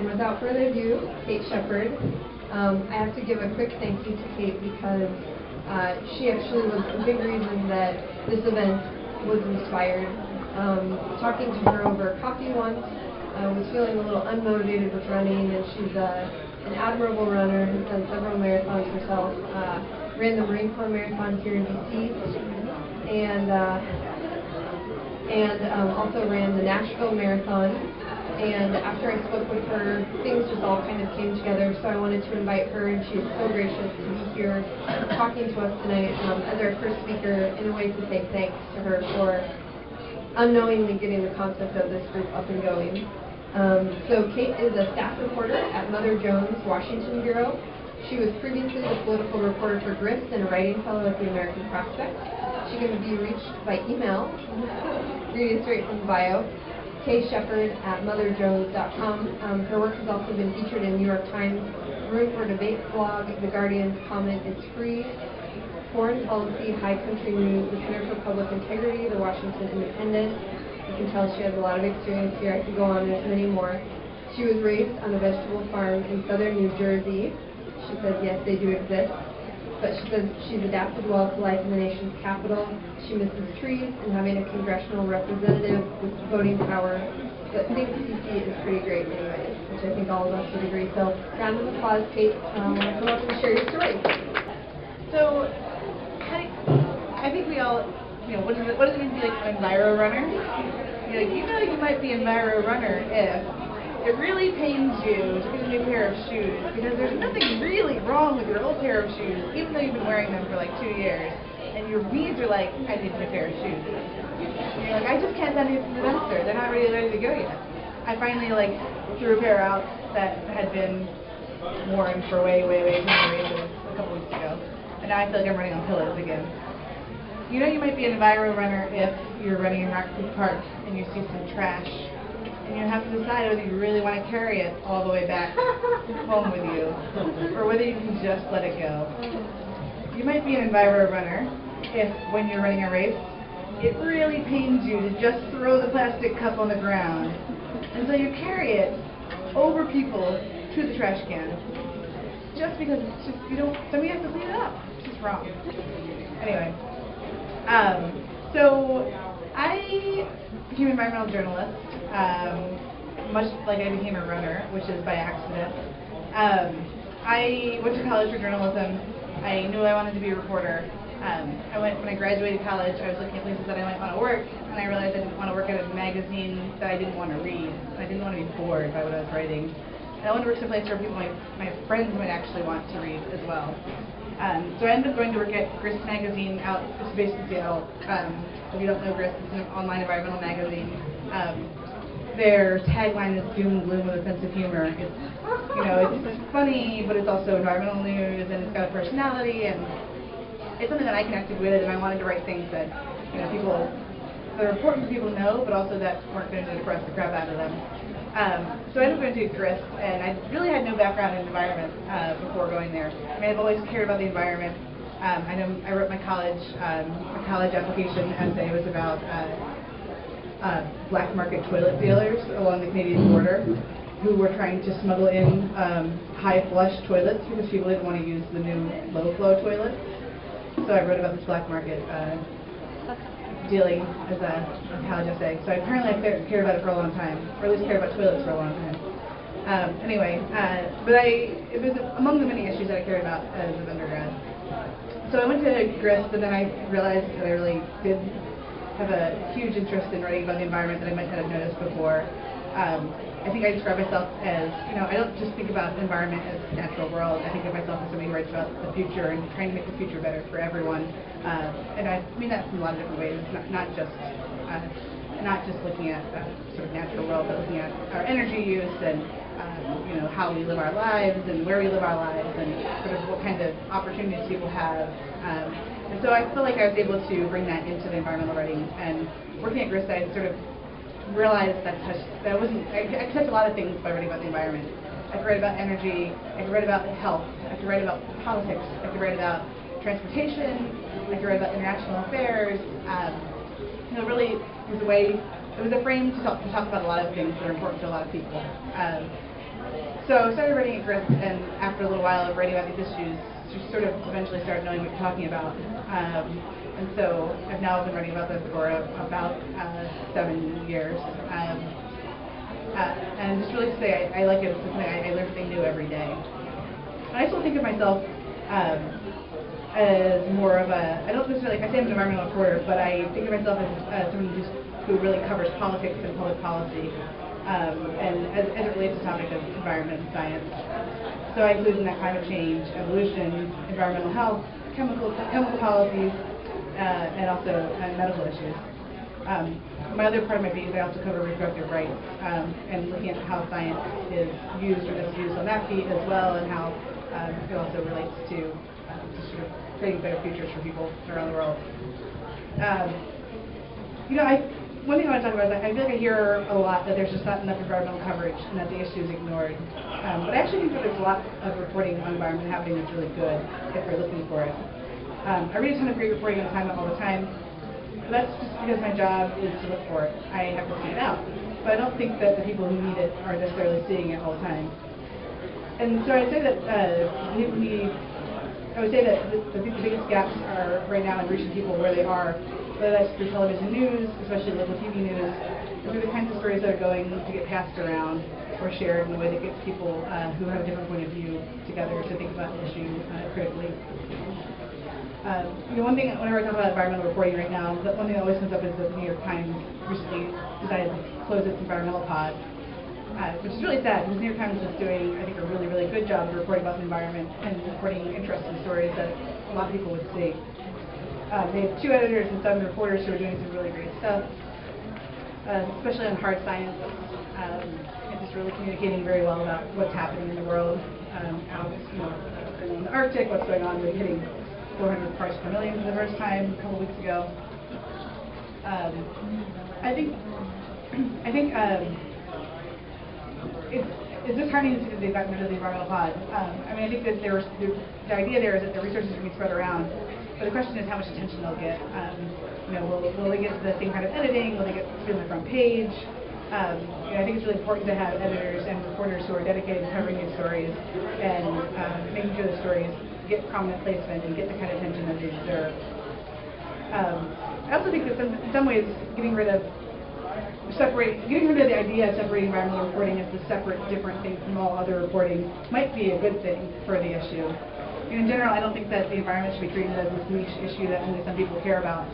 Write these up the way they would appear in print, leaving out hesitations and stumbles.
And without further ado, Kate Sheppard. I have to give a quick thank you to Kate because she actually was a big reason that this event was inspired. Talking to her over coffee once, I was feeling a little unmotivated with running, and she's an admirable runner who's done several marathons herself. Ran the Marine Corps Marathon here in DC, and also ran the Nashville Marathon. And after I spoke with her, things just all kind of came together, so I wanted to invite her, and she is so gracious to be here talking to us tonight as our first speaker, in a way to say thanks to her for unknowingly getting the concept of this group up and going. So Kate is a staff reporter at Mother Jones' Washington Bureau. She was previously the political reporter for Grist and a writing fellow at the American Prospect. She can be reached by email, reading straight from the bio, ksheppard@motherjones.com. Her work has also been featured in New York Times, Room for Debate blog, The Guardian's Comment Is Free, Foreign Policy, High Country News, the Center for Public Integrity, The Washington Independent. You can tell she has a lot of experience here. I could go on, there's many more. She was raised on a vegetable farm in southern New Jersey. She says, yes, they do exist. But she says she's adapted well to life in the nation's capital. She misses trees and having a congressional representative with voting power, but thinks DC is pretty great anyways, which I think all of us would agree. So, round of applause, Kate. Want to come up and share your story? So, I think we all, what does it mean to be like an Envirorunner? You might be an Envirorunner if it really pains you to get a new pair of shoes, because there's nothing really wrong with your old pair of shoes, even though you've been wearing them for like 2 years, and your knees are like, I need a new pair of shoes. And you're like, I just can't send these to the dumpster. They're not ready to go yet. I finally threw a pair out that had been worn for way too many reasons a couple weeks ago, and now I feel like I'm running on pillows again. You might be an Envirorunner if you're running in Rock Creek Park and you see some trash, and you have to decide whether you really want to carry it all the way back home with you, or whether you can just let it go. You might be an Envirorunner if, when you're running a race, it really pains you to just throw the plastic cup on the ground, and so you carry it over people to the trash can, just because it's just, somebody has to clean it up. It's just wrong. Anyway, so I became an environmental journalist, much like I became a runner, which is by accident. I went to college for journalism. I knew I wanted to be a reporter. When I graduated college, I was looking at places that I might want to work, and I realized I didn't want to work at a magazine that I didn't want to read. I didn't want to be bored by what I was writing. And I wanted to work someplace where people, my friends, might actually want to read as well. So I ended up going to work at Grist magazine it's based in Seattle. If you don't know Grist, it's an online environmental magazine. Their tagline is doom and gloom with a sense of humor. It's funny, but it's also environmental news, and it's got a personality, and it's something that I connected with, and I wanted to write things that that are important for people to know, but also that weren't going to depress the crap out of them. So I ended up going to Grist, and I really had no background in environment before going there. I mean, I've always cared about the environment. I wrote my college application essay was about black market toilet dealers along the Canadian border who were trying to smuggle in high flush toilets because people didn't want to use the new low flow toilets. So I wrote about this black market dealing as a college essay. So apparently I cared about it for a long time, or at least cared about toilets for a long time. But it was among the many issues that I cared about as an undergrad. So I went to Grist, and then I realized that I really did have a huge interest in writing about the environment that I might not have noticed before. I think I describe myself as, I don't just think about the environment as the natural world. I think of myself as somebody who writes about the future and trying to make the future better for everyone. And I mean that in a lot of different ways, not just looking at sort of natural world, but looking at our energy use and how we live our lives and where we live our lives and sort of what kind of opportunities people have. And so I feel like I was able to bring that into the environmental writing. And working at Grist, I sort of realized I could touch a lot of things by writing about the environment. I could write about energy, I could write about health, I could write about politics, I could write about transportation, I could write about international affairs. Really it was a frame to talk about a lot of things that are important to a lot of people. So I started writing at Grist, and after a little while of writing about these issues, you sort of eventually started knowing what you're talking about. And so I've now been writing about them for about 7 years. And just really to say, I like it. It's something I learn something new every day. And I still think of myself as more of a, I don't necessarily, I say I'm an environmental reporter, but I think of myself as someone who really covers politics and public policy, and as it relates to the topic of environment and science. So I include in that climate change, evolution, environmental health, chemical policies, and also medical issues. My other part of my piece, I also cover reproductive rights, and looking at how science is used or misused on that feed as well, and how it also relates to sort of creating better futures for people around the world. One thing I want to talk about is I feel like I hear a lot that there's just not enough environmental coverage and that the issue is ignored. But I actually think that there's a lot of reporting on environment happening that's really good if we're looking for it. I read a ton of great reporting on climate all the time, but that's just because my job is to look for it. I have to seek it out. But I don't think that the people who need it are necessarily seeing it all the time. And so I'd say that I would say that the biggest gaps are right now in reaching people where they are, whether that's through television news, especially local TV news, or through the kinds of stories that are going to get passed around or shared in a way that gets people who have a different point of view together to think about the issue critically. One thing, whenever I talk about environmental reporting right now, one thing that always comes up is that the New York Times recently decided to close its environmental pod, which is really sad because the New York Times is doing, I think, a really, really good job of reporting about the environment and reporting interesting stories that a lot of people would see. They have 2 editors and 7 reporters who are doing some really great stuff, especially on hard science, and just really communicating very well about what's happening in the world, out in the Arctic, what's going on with hitting 400 parts per million for the first time a couple weeks ago. I think it's disheartening to see that they got rid of the environmental pod. I think that the idea there is that the resources are being spread around, but the question is how much attention they'll get. Will they get the same kind of editing? Will they get to be on the front page? I think it's really important to have editors and reporters who are dedicated to covering these stories and making sure the stories get prominent placement and get the kind of attention that they deserve. I also think that in some ways getting rid of the idea of separating environmental reporting as a separate, different thing from all other reporting might be a good thing for the issue. In general, I don't think that the environment should be treated as this niche issue that only some people care about.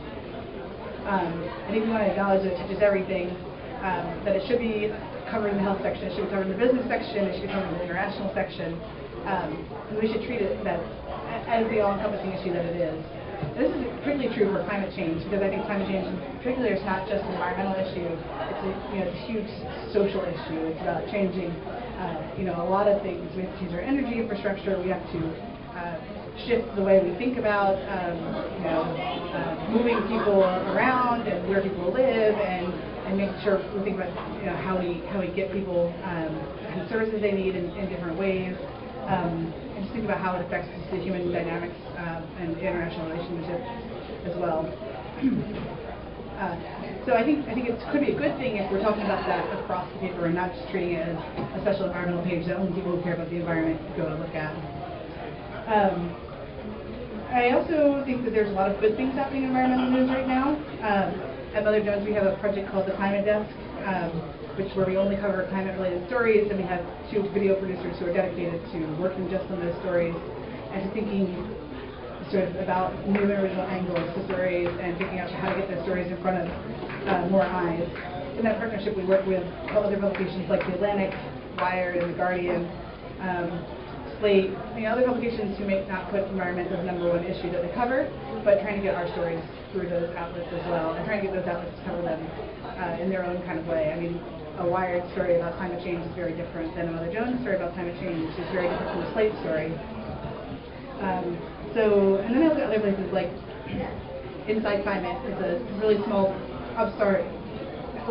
I think we want to acknowledge that it touches everything, that it should be covered in the health section, it should be covered in the business section, it should be covered in the international section, and we should treat it as the all-encompassing issue that it is. This is particularly true for climate change, because I think climate change in particular is not just an environmental issue, it's a huge social issue. It's about changing a lot of things. We have to change our energy infrastructure, we have to shift the way we think about moving people around and where people live, and make sure we think about how we get people the services they need in different ways, and just think about how it affects the human dynamics and international relationships as well. So I think it could be a good thing if we're talking about that across the paper and not just treating it as a special environmental page that only people who care about the environment go to look at. I also think that there's a lot of good things happening in environmental news right now. At Mother Jones, we have a project called the Climate Desk, where we only cover climate-related stories, and we have 2 video producers who are dedicated to working just on those stories and to thinking sort of about new and original angles to stories and figuring out how to get those stories in front of more eyes. In that partnership, we work with other publications like The Atlantic, Wired, and The Guardian, Slate, other publications who may not put environment as the #1 issue that they cover, but trying to get our stories through those outlets as well, and trying to get those outlets to cover them in their own kind of way. A Wired story about climate change is very different than a Mother Jones story about climate change, which is very different from a Slate story. And then I look at other places like Inside Climate. It's a really small upstart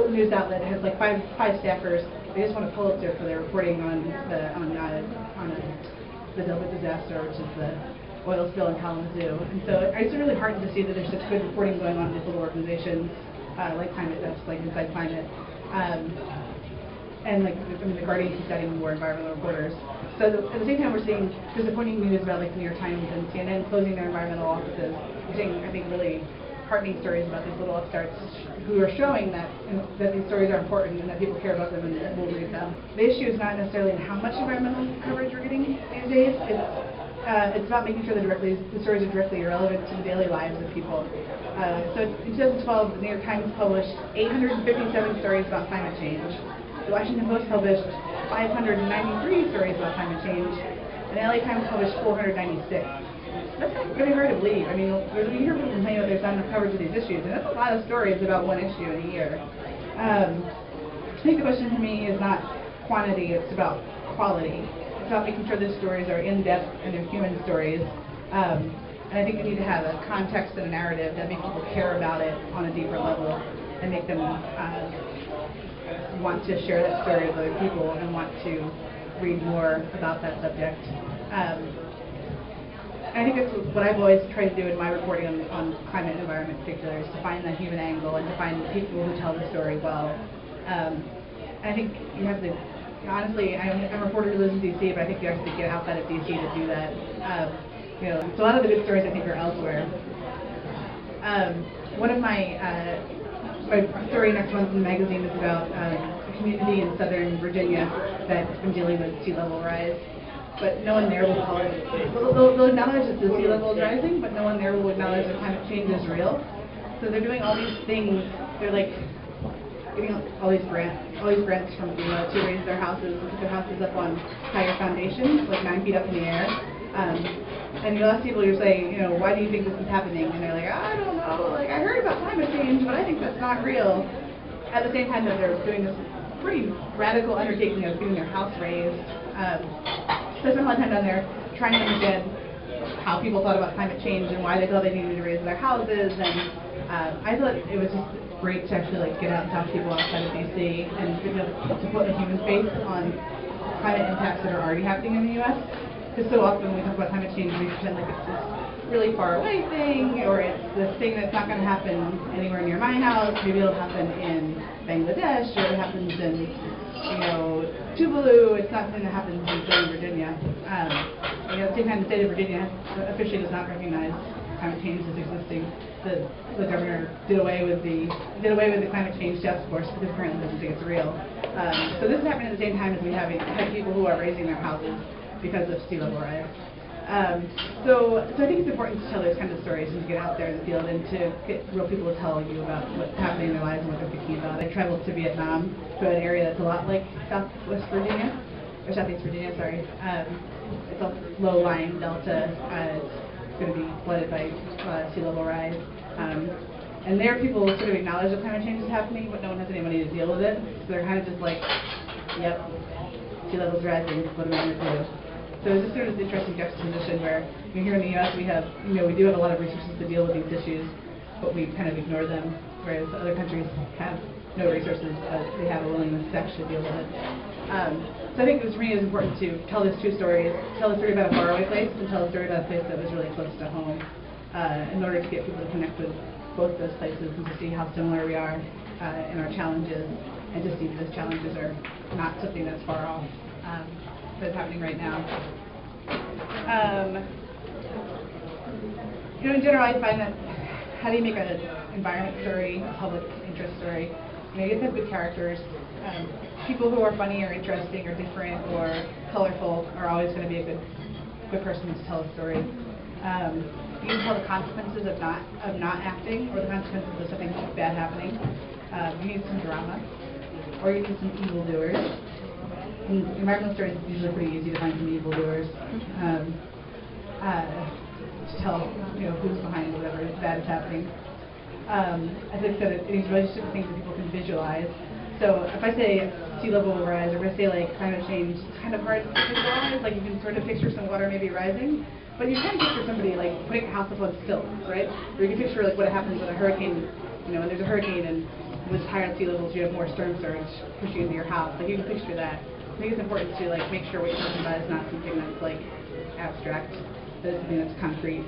news outlet. It has like five staffers. They just won a Pulitzer for their reporting on the Delta disaster, which is the oil spill in Kalamazoo. And so it's really heartened to see that there's such good reporting going on in these little organizations like Climate Desk, like Inside Climate. and like the Guardian keeps adding more environmental reporters. So at the same time, we're seeing disappointing news about like the New York Times and CNN closing their environmental offices. We're seeing, I think, really heartening stories about these little upstarts who are showing that these stories are important and that people care about them and will read them. The issue is not necessarily in how much environmental coverage we're getting these days. It's about making sure that the stories are directly relevant to the daily lives of people. So in 2012, the New York Times published 857 stories about climate change. The Washington Post published 593 stories about climate change, and the LA Times published 496. That's really hard to believe. I mean, we hear people complaining that there's not enough coverage of these issues, and that's a lot of stories about one issue in a year. I think the question for me is not quantity, it's about quality. It's about making sure those stories are in-depth and they're human stories. And I think we need to have a context and a narrative that make people care about it on a deeper level and make them want to share that story with other people and want to read more about that subject. I think that's what I've always tried to do in my reporting on climate and environment in particular, is to find that human angle and to find the people who tell the story well. I think you have to, honestly, I'm a reporter who lives in D.C., but I think you have to get outside of D.C. to do that. So a lot of the good stories I think are elsewhere. One of my story next month in the magazine is about a community in southern Virginia that's been dealing with sea level rise. But no one there will call it. They'll acknowledge that the sea level is rising, but no one there will acknowledge that climate change is real. So they're doing all these things. They're like getting all these grants from FEMA to raise their houses and put their houses up on higher foundations, like 9 feet up in the air. And you'll ask people, you're saying, why do you think this is happening? And they're like, I don't know. Like, I heard about climate change, but I think that's not real. At the same time that they're doing this pretty radical undertaking of getting their house raised. So I spent a lot of time down there trying to understand how people thought about climate change and why they thought they needed to raise their houses. And I thought it was just great to actually get out and talk to people outside of DC and to put a human face on climate impacts that are already happening in the U.S. Because so often when we talk about climate change, we pretend like it's this really far away thing, or it's this thing that's not going to happen anywhere near my house. Maybe it'll happen in Bangladesh, or it happens in Tuvalu. It's not something that happens in southern Virginia. At the same time, the state of Virginia officially does not recognize climate change as existing. The governor did away with the climate change task force because apparently doesn't think it's real. So this is happening at the same time as we have people who are raising their houses because of sea level rise. So I think it's important to tell those kinds of stories and to get out there in the field and to get real people to tell you about what's happening in their lives and what they're thinking about. I traveled to Vietnam, to an area that's a lot like Southeast Virginia, sorry. It's a low-lying delta. It's going to be flooded by sea level rise. And there people sort of acknowledge that climate change is happening, but no one has any money to deal with it. So they're kind of just like, yep, sea level's rising, what am I going to do? So it's just sort of this interesting juxtaposition where here in the U.S. we do have a lot of resources to deal with these issues, but we kind of ignore them, whereas other countries have no resources, but they have a willingness to actually deal with it. So I think for me it was important to tell these two stories, tell a story about a faraway place and tell a story about a place that was really close to home in order to get people to connect with both those places and to see how similar we are in our challenges and to see that those challenges are not something that's far off. That's happening right now. In general, I find that how do you make an environment story, a public interest story? You have to have good characters. People who are funny or interesting or different or colorful are always going to be a good person to tell a story. You can tell the consequences of not acting or the consequences of something bad happening. You need some drama, or you need some evildoers. In environmental stories, it's usually pretty easy to find some evildoers to tell who's behind whatever bad is happening. As I said, it needs relationship to things that people can visualize. So if I say sea level will rise, or if I say like climate change, it's kind of hard to visualize. Like you can sort of picture some water maybe rising, but you can picture somebody like putting a house up on stilts, right? Or you can picture like what happens when a hurricane, when there's a hurricane and with higher sea levels you have more storm surge pushing into your house. Like you can picture that. I think it's important to make sure what you're talking about is not something that's like abstract, but it's something that's concrete.